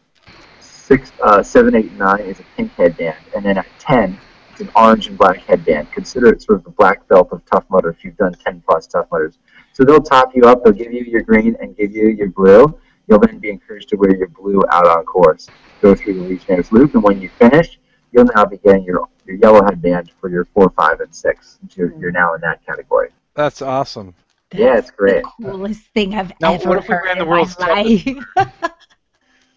6, 7, 8, and 9 is a pink headband, and then at 10, it's an orange and black headband. Consider it sort of the black belt of Tough Mudder if you've done 10-plus Tough Mudders. So they'll top you up, they'll give you your green and give you your blue. You'll then be encouraged to wear your blue out on course. Go through the Legionnaires loop, and when you finish, you'll now be getting your yellow headband for your 4, 5, and 6, since you're now in that category. That's awesome. Yeah, it's great. The coolest thing I've Now, ever what if we heard ran the in my world's life.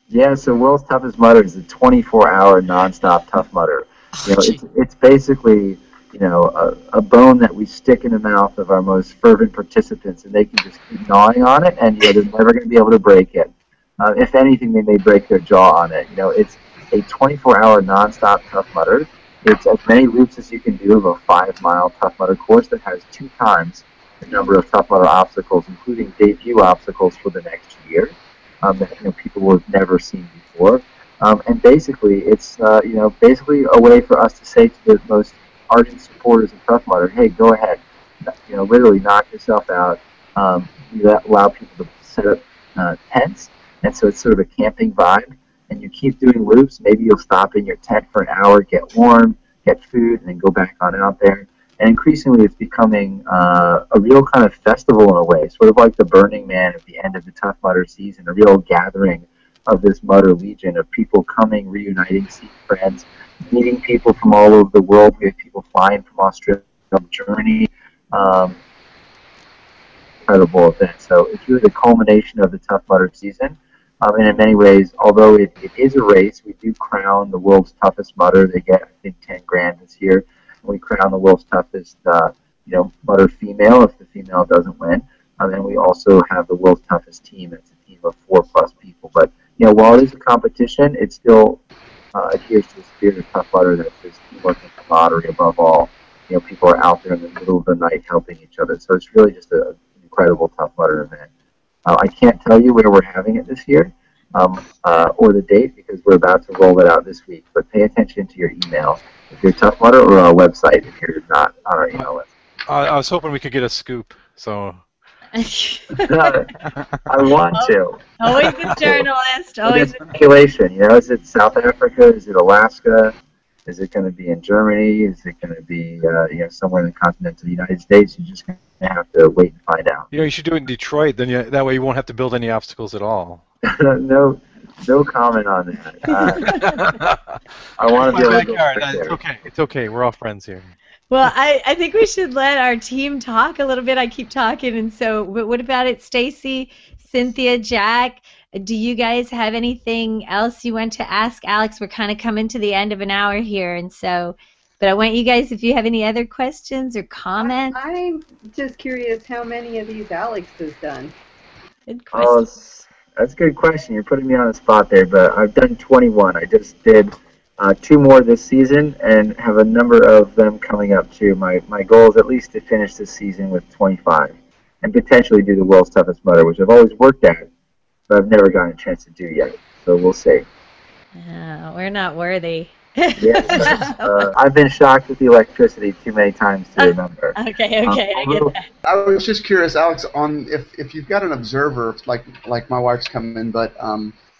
Yeah, so World's Toughest Mudder is a 24-hour nonstop Tough Mudder. It's basically a bone that we stick in the mouth of our most fervent participants, and they can just keep gnawing on it, and they're never going to be able to break it. If anything, they may break their jaw on it. It's a 24-hour nonstop Tough Mudder. It's as many loops as you can do of a 5-mile Tough Mudder course that has 2 times the number of Tough Mudder obstacles, including debut obstacles for the next year. That people will have never seen before, and basically it's basically a way for us to say to the most ardent supporters of Tough Mudder, hey, go ahead, literally knock yourself out. You allow people to set up tents, and so it's sort of a camping vibe, and you keep doing loops. Maybe you'll stop in your tent for an hour, get warm, get food, and then go back on out there. And increasingly, it's becoming a real kind of festival in a way, sort of like the Burning Man at the end of the Tough Mudder season, a real gathering of this Mutter Legion of people coming, reuniting, seeing friends, meeting people from all over the world. We have people flying from Australia, Germany. Incredible event. So it's really the culmination of the Tough Mudder season. And in many ways, although it is a race, we do crown the world's toughest mudder. They get, I think, 10 grand this year. And we crown the world's toughest, mudder female if the female doesn't win. And we also have the world's toughest team. It's a team of 4+ people. But while it is a competition, it still adheres to the spirit of Tough Mudder. That's just teamwork and camaraderie above all. People are out there in the middle of the night helping each other. So it's really just an incredible Tough Mudder event. I can't tell you where we're having it this year or the date because we're about to roll it out this week. But pay attention to your email if you're Tough Mudder or our website if you're not on our email list. I was hoping we could get a scoop. So I want to. Always a journalist. Always it's speculation. Is it South Africa? Is it Alaska? Is it going to be in Germany? Is it going to be somewhere in the continental United States? You're just going to have to wait and find out. You should do it in Detroit. Then that way you won't have to build any obstacles at all. No comment on that. I want to be able to It's okay. It's okay. We're all friends here. Well, I think we should let our team talk a little bit. I keep talking, and so what about it, Stacy, Cynthia, Jack? Do you guys have anything else you want to ask Alex? We're kind of coming to the end of an hour here, and so, but I want you guys, if you have any other questions or comments. I'm just curious how many of these Alex has done. Good question. That's a good question. You're putting me on the spot there, but I've done 21. I just did 2 more this season and have a number of them coming up too. My goal is at least to finish this season with 25 and potentially do the world's toughest mudder, which I've always worked at, but I've never gotten a chance to do yet. So we'll see. We're not worthy. Yes, I've been shocked with the electricity too many times to remember. Okay, I get that. I was just curious, Alex, on if you've got an observer, like my wife's come in, but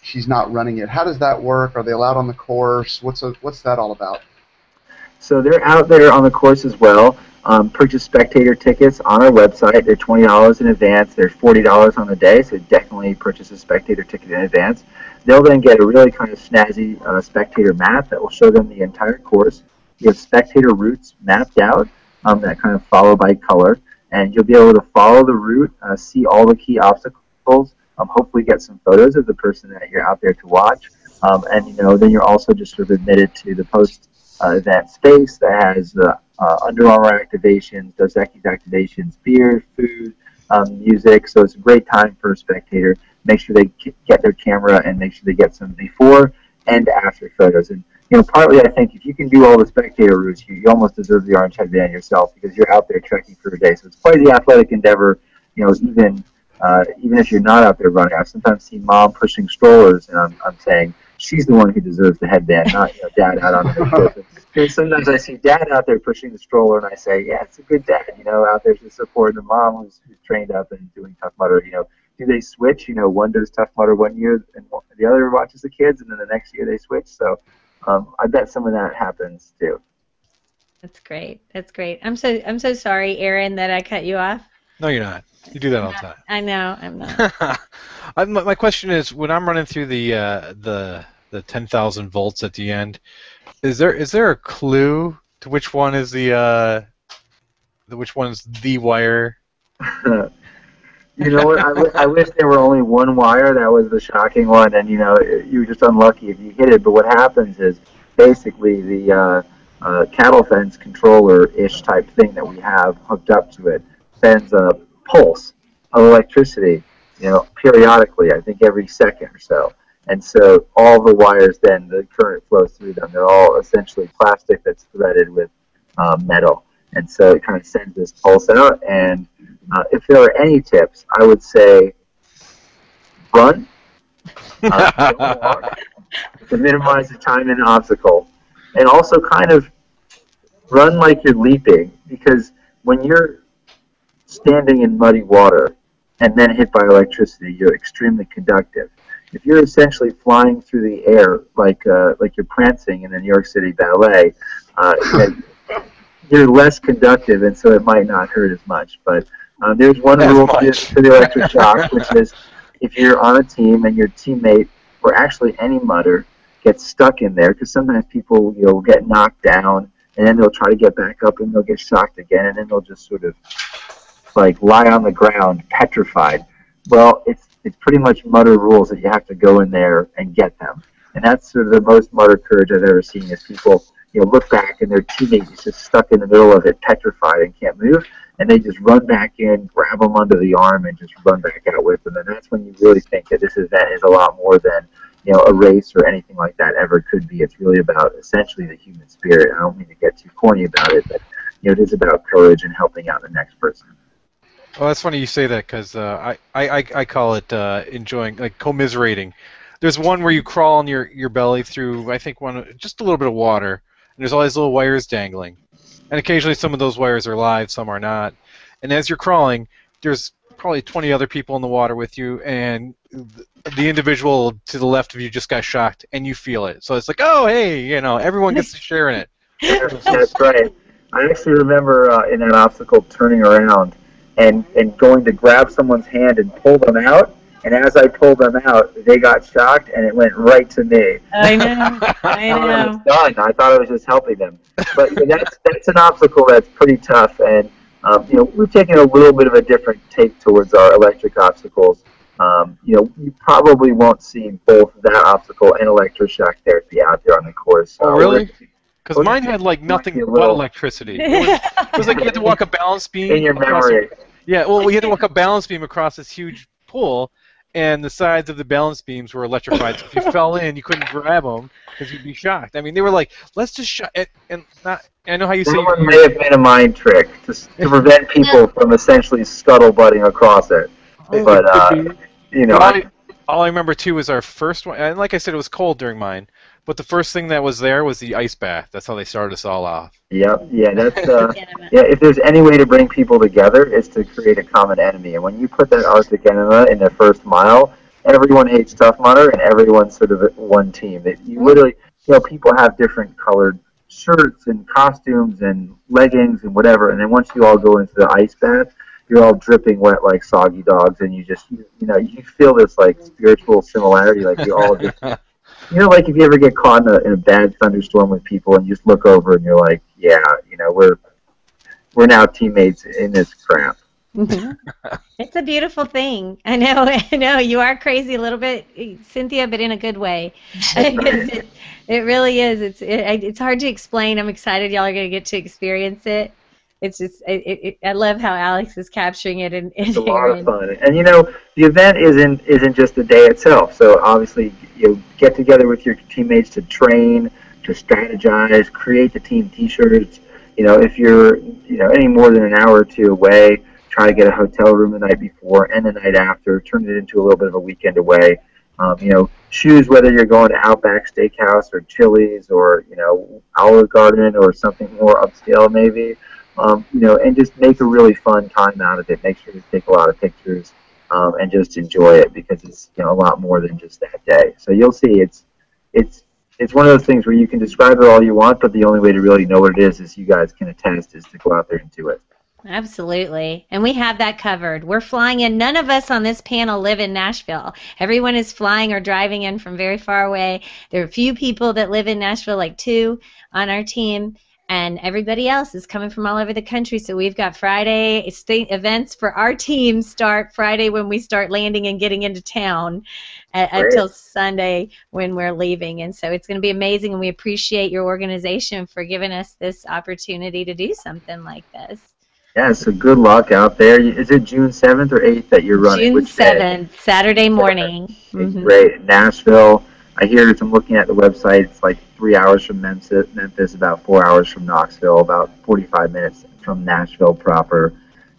she's not running it. How does that work? Are they allowed on the course? What's that all about? So they're out there on the course as well. Purchase spectator tickets on our website. They're $20 in advance. They're $40 on the day, so definitely purchase a spectator ticket in advance. They'll then get a really kind of snazzy spectator map that will show them the entire course. You have spectator routes mapped out that kind of follow by color, and you'll be able to follow the route, see all the key obstacles, hopefully get some photos of the person that you're out there to watch, and then you're also just sort of admitted to the post-event space that has Under Armour activations, Dos Equis activations, beer, food, music. So it's a great time for a spectator. Make sure they get their camera and make sure they get some before and after photos. And partly I think if you can do all the spectator routes, you almost deserve the orange headband yourself because you're out there trekking for a day. So it's quite the athletic endeavor. Even if you're not out there running. I've sometimes seen mom pushing strollers, and I'm saying she's the one who deserves the headband, not dad out on the course. And sometimes I see dad out there pushing the stroller, and I say, yeah, it's a good dad, out there to support the mom who's trained up and doing Tough Mudder. Do they switch? One does Tough Mudder one year, and the other watches the kids, and then the next year they switch. So I bet some of that happens too. That's great. That's great. I'm so sorry, Aaron, that I cut you off. No, you're not. You do that all the time. I know. I'm not. My question is, when I'm running through the 10,000 volts at the end, is there a clue to which one is which one's the wire? You know what? I wish there were only one wire. That was the shocking one, and you were just unlucky if you hit it. But what happens is basically the cattle fence controller-ish type thing that we have hooked up to it sends a pulse of electricity, periodically. I think every second or so. And so all the wires, then the current flows through them. They're all essentially plastic that's threaded with metal. And so it kind of sends this pulse out. And if there are any tips, I would say run to minimize the time in the obstacle. And also kind of run like you're leaping, because when you're standing in muddy water and then hit by electricity, you're extremely conductive. If you're essentially flying through the air like you're prancing in the New York City Ballet, you're less conductive, and so it might not hurt as much. But there's one rule to the electric shock, which is if you're on a team and your teammate or actually any mudder gets stuck in there, because sometimes people get knocked down and then they'll try to get back up and they'll get shocked again, and then they'll just sort of like lie on the ground petrified. Well, it's pretty much mudder rules that you have to go in there and get them, and that's sort of the most mudder courage I've ever seen. Is people look back and their teammate is just stuck in the middle of it, petrified and can't move, and they just run back in, grab them under the arm, and just run back out with them. And that's when you really think that this event is a lot more than a race or anything like that ever could be. It's really about essentially the human spirit. I don't mean to get too corny about it, but it is about courage and helping out the next person. Well, that's funny you say that, because I call it enjoying, like commiserating. There's one where you crawl on your belly through, I think, just a little bit of water, and there's all these little wires dangling. And occasionally some of those wires are live, some are not. And as you're crawling, there's probably 20 other people in the water with you, and the individual to the left of you just got shocked, and you feel it. So it's like, oh, hey, everyone gets to share in it. That's right. I actually remember in that obstacle turning around and going to grab someone's hand and pull them out. And as I pulled them out, they got shocked, and it went right to me. I know. I I know. was done. I thought I was just helping them. But that's an obstacle that's pretty tough. And we've taken a little bit of a different take towards our electric obstacles. You probably won't see both that obstacle and electroshock therapy out there on the course. Oh, really? Because mine had like nothing but electricity. It was like you had to walk a balance beam. In your memory. Yeah, well, we had to walk a balance beam across this huge pool, and the sides of the balance beams were electrified. So if you fell in, you couldn't grab them because you'd be shocked. I mean, they were like, let's just shut it. And not, I know how you say. That one may have been a mind trick to prevent people from essentially scuttlebutting across it. But, all I remember, too, was our first one. And like I said, it was cold during mine. But the first thing that was there was the ice bath. That's how they started us all off. Yep. Yeah, that's if there's any way to bring people together, it's to create a common enemy. And when you put that Arctic enema in the first mile, everyone hates Tough Mudder, and everyone's sort of one team. You literally, people have different colored shirts and costumes and leggings and whatever, and then once you all go into the ice bath, you're all dripping wet like soggy dogs, and you just, you feel this like spiritual similarity, like you all just. Like if you ever get caught in a bad thunderstorm with people and you just look over and you're like, yeah, we're now teammates in this crap. It's a beautiful thing. I know. You are crazy a little bit, Cynthia, but in a good way. It really is. It's hard to explain. I'm excited y'all are going to get to experience it. It's just, I love how Alex is capturing it. It's a lot of fun. And, the event isn't just the day itself. So, obviously, you get together with your teammates to train, to strategize, create the team T-shirts. If you're, any more than an hour or two away, try to get a hotel room the night before and the night after. Turn it into a little bit of a weekend away. Choose whether you're going to Outback Steakhouse or Chili's or, Olive Garden or something more upscale maybe. And just make a really fun time out of it. Make sure you take a lot of pictures and just enjoy it, because it's a lot more than just that day. So you'll see it's one of those things where you can describe it all you want, but the only way to really know what it is you guys can attest, is to go out there and do it. Absolutely. And we have that covered. We're flying in. None of us on this panel live in Nashville. Everyone is flying or driving in from very far away. There are a few people that live in Nashville, like 2 on our team. And everybody else is coming from all over the country. So we've got Friday events for our team start Friday when we start landing and getting into town until Sunday when we're leaving. And so it's going to be amazing, and we appreciate your organization for giving us this opportunity to do something like this. Yeah, so good luck out there. Is it June 7th or 8th that you're running? June 7th, Saturday morning. Mm-hmm. Great. Nashville. I hear, as I'm looking at the website, it's like 3 hours from Memphis, about 4 hours from Knoxville, about 45 minutes from Nashville proper,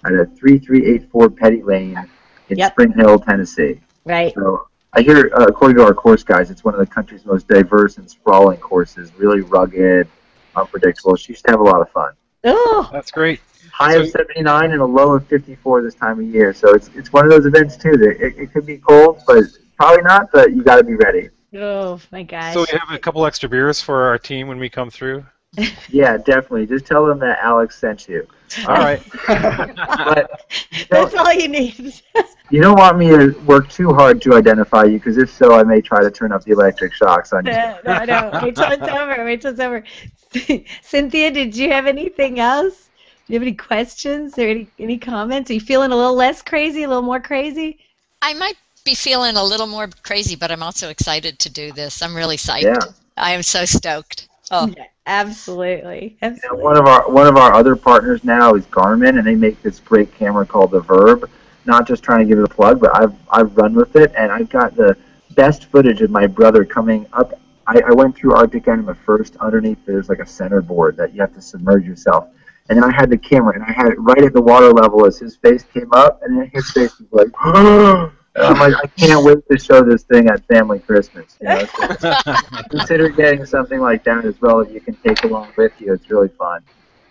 at a 3384 Petty Lane in Spring Hill, Tennessee. Right. So I hear, according to our course guys, it's one of the country's most diverse and sprawling courses, really rugged, unpredictable. She should have a lot of fun. Oh, that's great. High of 79 and a low of 54 this time of year. So it's one of those events, too, that it could be cold, but probably not, but you got to be ready. Oh, my gosh. So we have a couple extra beers for our team when we come through? Yeah, definitely. Just tell them that Alex sent you. All right. But That's all you need. you don't want me to work too hard to identify you, because if so, I may try to turn up the electric shocks on you. No. Wait till it's over. Wait till it's over. Cynthia, did you have anything else? Do you have any questions or any comments? Are you feeling a little less crazy, a little more crazy? I might be feeling a little more crazy, but I'm also excited to do this. I'm really psyched. Yeah. I am so stoked. Oh, Yeah, absolutely. You know, one of our other partners now is Garmin, and they make this great camera called the Verb. Not just trying to give it a plug, but I've run with it, and I've got the best footage of my brother coming up. I went through Arctic Enema first. Underneath there's like a center board that you have to submerge yourself, and then I had the camera, and I had it right at the water level as his face came up, and then his face was like, and I'm like, I can't wait to show this thing at family Christmas. You know? So consider getting something like that as well that you can take along with you. It's really fun.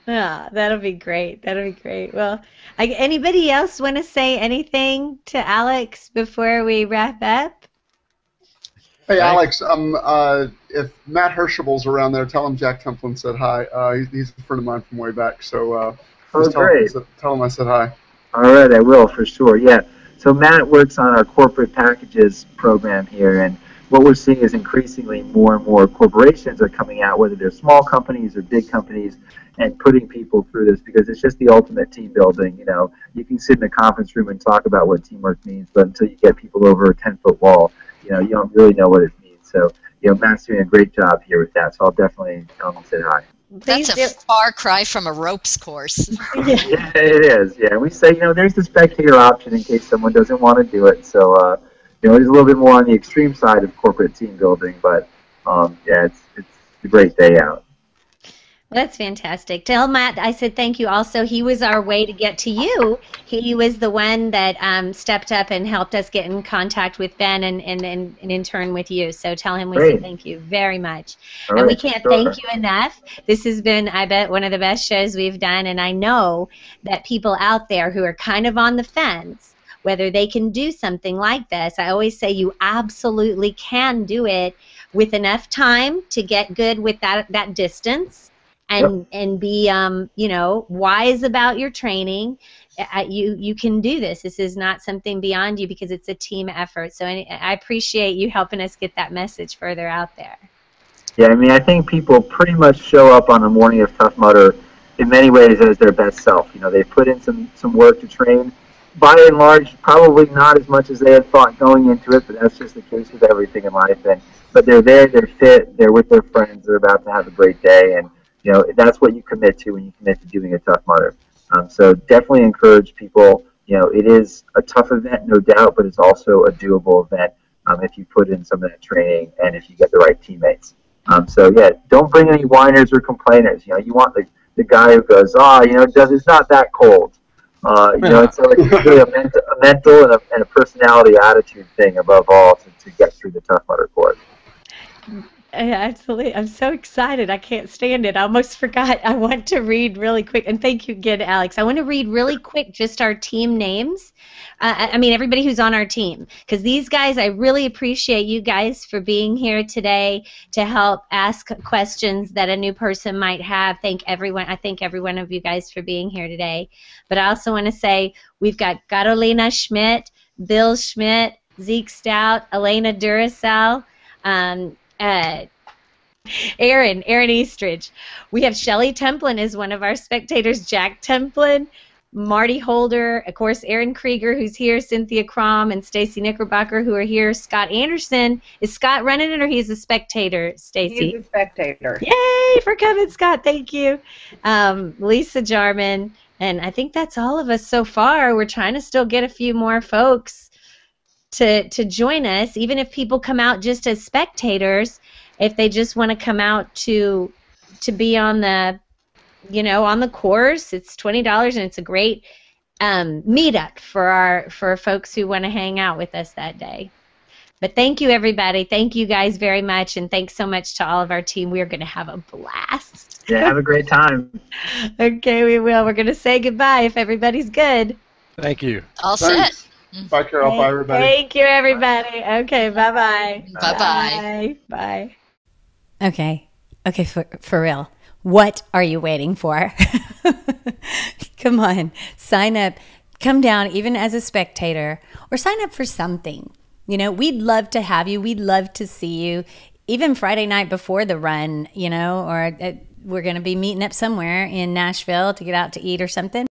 Yeah, that'll be great. That'll be great. Well, anybody else want to say anything to Alex before we wrap up? Hey, Alex, if Matt Hirshable's around there, tell him Jack Templin said hi. He's a friend of mine from way back, so great. Tell him I said hi. All right, I will for sure. Yeah. So Matt works on our corporate packages program here, and what we're seeing is increasingly more and more corporations are coming out, whether they're small companies or big companies, and putting people through this, because it's just the ultimate team building. You know, you can sit in a conference room and talk about what teamwork means, but until you get people over a 10-foot wall, you know, you don't really know what it means. So, you know, Matt's doing a great job here with that, so I'll definitely tell him to say hi. that's a far cry from a ropes course. Yeah, it is. Yeah, we say, you know, there's the spectator option in case someone doesn't want to do it. So, you know, it's a little bit more on the extreme side of corporate team building, but yeah, it's a great day out. Well, that's fantastic. Tell Matt I said thank you. Also, he was our way to get to you. He was the one that stepped up and helped us get in contact with Ben and in turn with you. So tell him we say thank you very much. All and right, we can't thank you enough. This has been, I bet, one of the best shows we've done. And I know that people out there who are kind of on the fence, whether they can do something like this, I always say you absolutely can do it with enough time to get good with that distance. And be you know, wise about your training. You can do this. This is not something beyond you, because it's a team effort. So I appreciate you helping us get that message further out there. Yeah, I mean, I think people pretty much show up on the morning of Tough Mudder in many ways as their best self. You know, they put in some work to train. By and large, probably not as much as they had thought going into it, but that's just the case with everything in life. But they're there, they're fit, they're with their friends, they're about to have a great day, and you know, that's what you commit to when you commit to doing a Tough Mudder. So definitely encourage people. You know, it is a tough event, no doubt, but it's also a doable event if you put in some of that training and if you get the right teammates. So yeah, don't bring any whiners or complainers. You know, you want the guy who goes, you know, it's not that cold. You know, it's really a mental and a personality attitude thing above all to get through the Tough Mudder course. Yeah, absolutely. I'm so excited. I can't stand it. I almost forgot. I want to read really quick, and thank you again, Alex. I want to read really quick just our team names. I mean, everybody who's on our team, because these guys, I really appreciate you guys for being here today to help ask questions that a new person might have. I thank every one of you guys for being here today. But I also want to say we've got Carolina Schmidt, Bill Schmidt, Zeke Stout, Elena Duracell, Aaron Eastridge. We have Shelly Templin as one of our spectators, Jack Templin, Marty Holder, of course, Aaron Krieger, who's here, Cynthia Crom, and Stacy Knickerbocker, who are here. Scott Anderson. Is Scott running it, or he's a spectator, Stacy? He's a spectator. Yay for coming, Scott. Thank you. Lisa Jarman. And I think that's all of us so far. We're trying to still get a few more folks to join us, even if people come out just as spectators. If they just want to come out to be on the, you know, on the course, it's $20, and it's a great meetup for folks who want to hang out with us that day. But thank you, everybody. Thank you guys very much, and thanks so much to all of our team. We are going to have a blast. Yeah, have a great time. Okay, we will. We're going to say goodbye if everybody's good. Thank you. All Thanks. set. Bye, Carol. Bye, everybody. Thank you, everybody. Okay, bye-bye. Bye-bye. Bye. Okay, for real. What are you waiting for? Come on, sign up. Come down even as a spectator or sign up for something. You know, we'd love to have you. We'd love to see you. Even Friday night before the run, you know, or we're going to be meeting up somewhere in Nashville to get out to eat or something.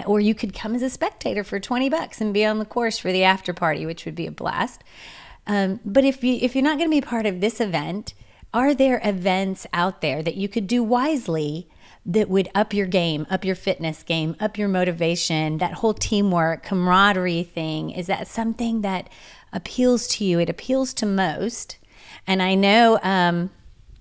Or you could come as a spectator for $20 and be on the course for the after party, which would be a blast. But if you're not going to be part of this event, are there events out there that you could do wisely that would up your game, up your fitness game, up your motivation, that whole teamwork, camaraderie thing? Is that something that appeals to you? It appeals to most. And I know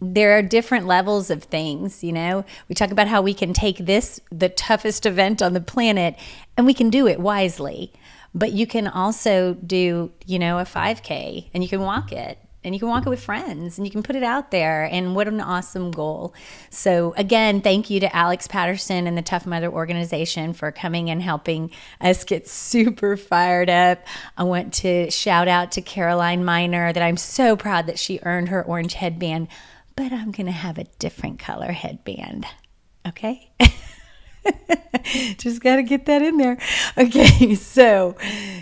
there are different levels of things, you know. We talk about how we can take this, the toughest event on the planet, and we can do it wisely. But you can also do, you know, a 5K, and you can walk it. And you can walk it with friends, and you can put it out there, and what an awesome goal. So again, thank you to Alex Patterson and the Tough Mudder organization for coming and helping us get super fired up. I want to shout out to Caroline Miner that I'm so proud that she earned her orange headband, but I'm going to have a different color headband, okay? Just got to get that in there. Okay, so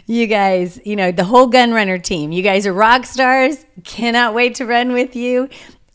you guys, you know, the whole Gun Runner team, you guys are rock stars. Cannot wait to run with you.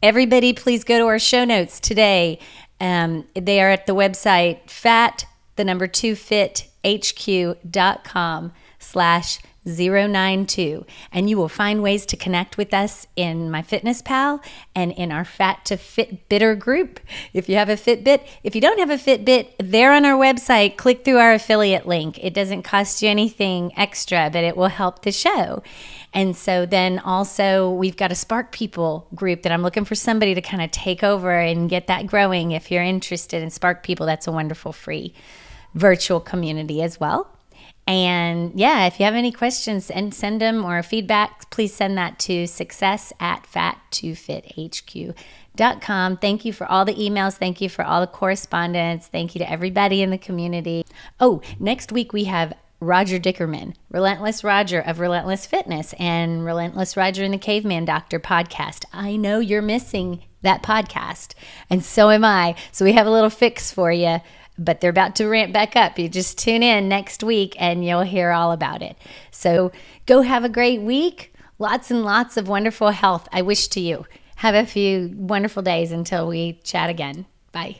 Everybody, please go to our show notes today. They are at the website fat2fithq.com/092, and you will find ways to connect with us in My Fitness Pal and in our Fat to Fitbitter group. If you have a Fitbit, if you don't have a Fitbit, there on our website, click through our affiliate link. It doesn't cost you anything extra, but it will help the show. And so then also we've got a Spark People group that I'm looking for somebody to kind of take over and get that growing. If you're interested in Spark People, that's a wonderful free virtual community as well. And yeah, if you have any questions and send them or feedback, please send that to success@fat2fithq.com. Thank you for all the emails. Thank you for all the correspondence. Thank you to everybody in the community. Oh, next week we have Roger Dickerman, Relentless Roger of Relentless Fitness and Relentless Roger and the Caveman Doctor podcast. I know you're missing that podcast, and so am I. So we have a little fix for you. But they're about to ramp back up. You just tune in next week and you'll hear all about it. So go have a great week. Lots and lots of wonderful health I wish to you. Have a few wonderful days until we chat again. Bye.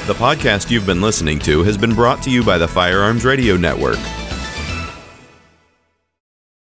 The podcast you've been listening to has been brought to you by the Firearms Radio Network.